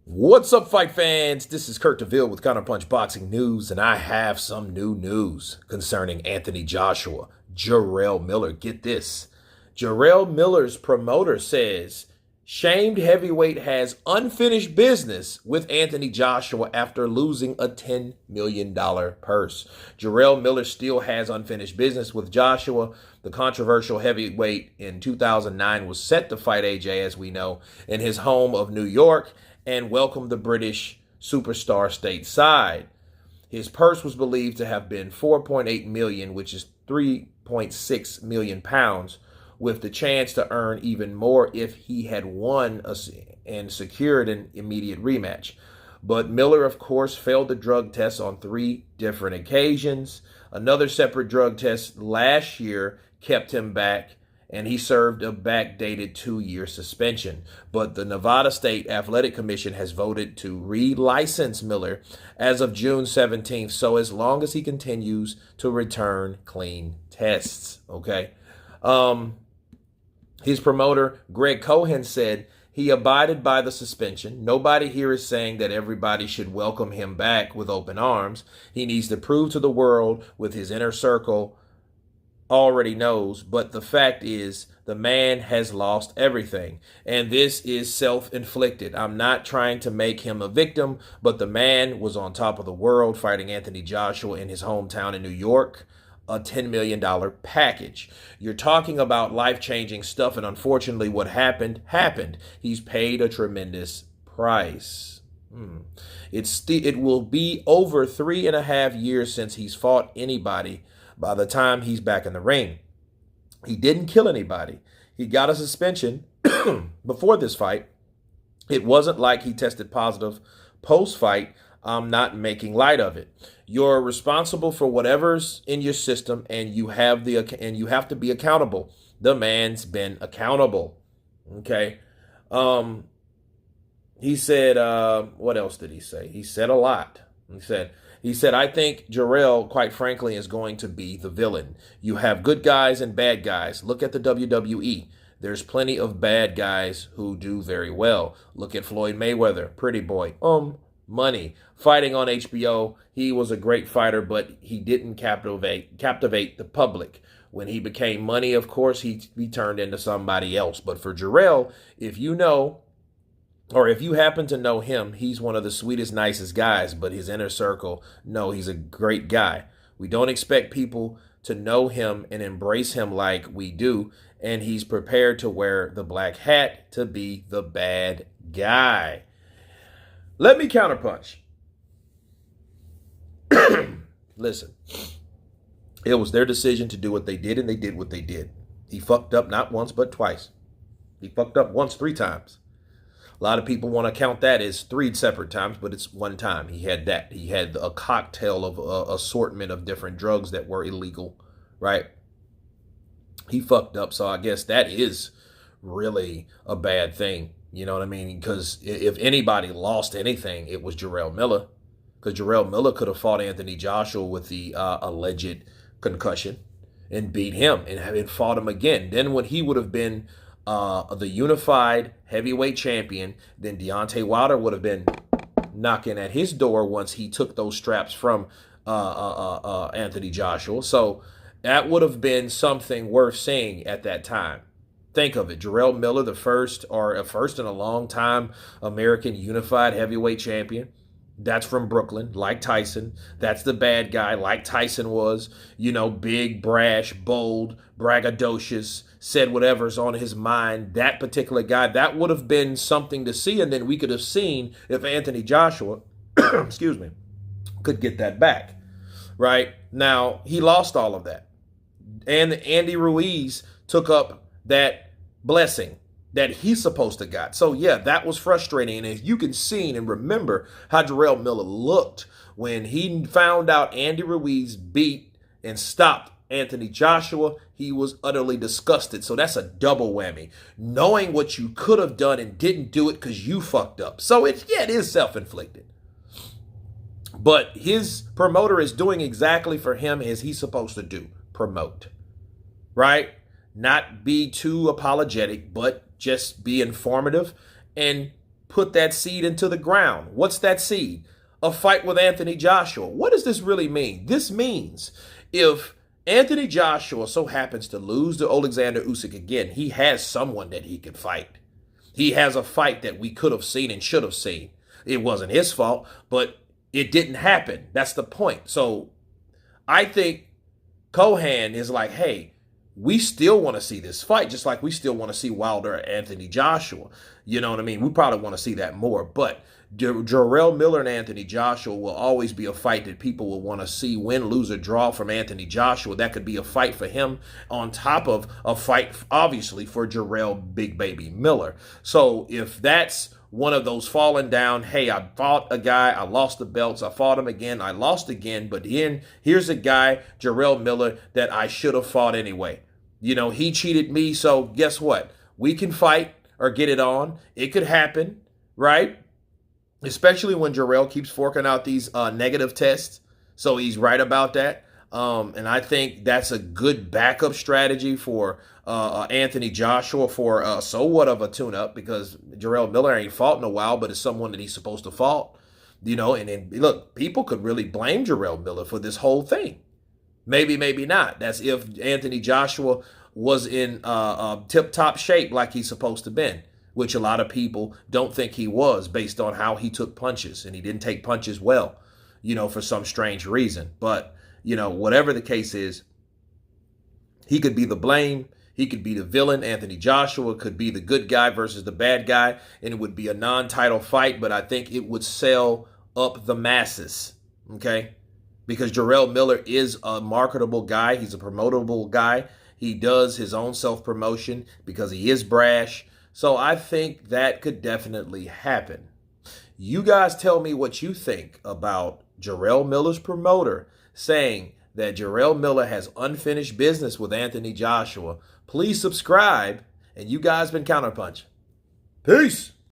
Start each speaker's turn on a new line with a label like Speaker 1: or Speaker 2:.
Speaker 1: What's up, fight fans? This is Kurt DeVille with Counterpunch Boxing News, and I have some new news concerning Anthony Joshua. Jermell Miller, get this. Jermell Miller's promoter says shamed heavyweight has unfinished business with Anthony Joshua after losing a $10 million purse. Jermell Miller still has unfinished business with Joshua. The controversial heavyweight in 2009 was set to fight AJ, as we know, in his home of New York, and welcomed the British superstar stateside. His purse was believed to have been $4.8 million, which is 3.6 million pounds, with the chance to earn even more if he had won and secured an immediate rematch. But Miller, of course, failed the drug test on 3 different occasions. Another separate drug test last year kept him back, and he served a backdated 2-year suspension. But the Nevada State Athletic Commission has voted to relicense Miller as of June 17th, so as long as he continues to return clean tests, okay? His promoter, Greg Cohen, said he abided by the suspension. Nobody here is saying that everybody should welcome him back with open arms. He needs to prove to the world with his inner circle already knows, but the fact is the man has lost everything, and this is self-inflicted. I'm not trying to make him a victim, but the man was on top of the world fighting Anthony Joshua in his hometown in New York, a $10 million package. You're talking about life-changing stuff, and unfortunately what happened. He's paid a tremendous price. It will be over 3.5 years since he's fought anybody by the time he's back in the ring. He didn't kill anybody. He got a suspension before this fight. It wasn't like he tested positive post-fight. I'm not making light of it. You're responsible for whatever's in your system, and you have to be accountable. The man's been accountable. Okay. He said, what else did he say? He said a lot. He said, I think Jermell, quite frankly, is going to be the villain. You have good guys and bad guys. Look at the WWE. There's plenty of bad guys who do very well. Look at Floyd Mayweather, pretty boy. Money. Fighting on HBO, he was a great fighter, but he didn't captivate the public. When he became money, of course, he turned into somebody else. But for Jermell, if you know, or if you happen to know him, he's one of the sweetest, nicest guys, but his inner circle, no, he's a great guy. We don't expect people to know him and embrace him like we do, and he's prepared to wear the black hat to be the bad guy. Let me counterpunch. Listen, it was their decision to do what they did, and they did what they did. He fucked up not once, but twice. He fucked up once 3 times. A lot of people want to count that as 3 separate times, but it's 1 time. He had that. He had a cocktail of assortment of different drugs that were illegal, right? He fucked up, so I guess that is really a bad thing. You know what I mean? Because if anybody lost anything, it was Jermell Miller. Because Jermell Miller could have fought Anthony Joshua with the alleged concussion and beat him and fought him again. Then when he would have been the unified heavyweight champion, then Deontay Wilder would have been knocking at his door once he took those straps from Anthony Joshua. So that would have been something worth seeing at that time. Think of it. Jermell Miller, the first in a long time American unified heavyweight champion. That's from Brooklyn, like Tyson. That's the bad guy, like Tyson was. You know, big, brash, bold, braggadocious, said whatever's on his mind. That particular guy, that would have been something to see. And then we could have seen if Anthony Joshua, excuse me, could get that back. Right? Now, he lost all of that. And Andy Ruiz took up that blessing that he's supposed to got. So, yeah, that was frustrating. And if you can see and remember how Jermell Miller looked when he found out Andy Ruiz beat and stopped Anthony Joshua, he was utterly disgusted. So that's a double whammy. Knowing what you could have done and didn't do it because you fucked up. So, it is self-inflicted. But his promoter is doing exactly for him as he's supposed to do. Promote. Right? Not be too apologetic, but just be informative and put that seed into the ground. What's that seed? A fight with Anthony Joshua. What does this really mean? This means if Anthony Joshua so happens to lose to Alexander Usyk again, he has someone that he could fight. He has a fight that we could have seen and should have seen. It wasn't his fault, but it didn't happen. That's the point. So I think Cohan is like, hey, we still want to see this fight, just like we still want to see Wilder and Anthony Joshua. You know what I mean? We probably want to see that more. But Jermell Miller and Anthony Joshua will always be a fight that people will want to see win, lose, or draw from Anthony Joshua. That could be a fight for him on top of a fight, obviously, for Jermell Big Baby Miller. So if that's one of those falling down, hey, I fought a guy, I lost the belts, I fought him again, I lost again, but here's a guy, Jermell Miller, that I should have fought anyway. You know, he cheated me, so guess what? We can fight or get it on. It could happen, right? Especially when Jermell keeps forking out these negative tests. So he's right about that. And I think that's a good backup strategy for Anthony Joshua for somewhat of a tune-up, because Jermell Miller ain't fought in a while, but it's someone that he's supposed to fight. You know, and then, look, people could really blame Jermell Miller for this whole thing. Maybe, maybe not. That's if Anthony Joshua was in tip-top shape like he's supposed to been, which a lot of people don't think he was based on how he took punches, and he didn't take punches well, you know, for some strange reason. But, you know, whatever the case is, he could be the blame. He could be the villain. Anthony Joshua could be the good guy versus the bad guy, and it would be a non-title fight, but I think it would sell up the masses, okay? Because Jermell Miller is a marketable guy. He's a promotable guy. He does his own self-promotion because he is brash. So I think that could definitely happen. You guys tell me what you think about Jermell Miller's promoter saying that Jermell Miller has unfinished business with Anthony Joshua. Please subscribe, and you guys been Counterpunch. Peace.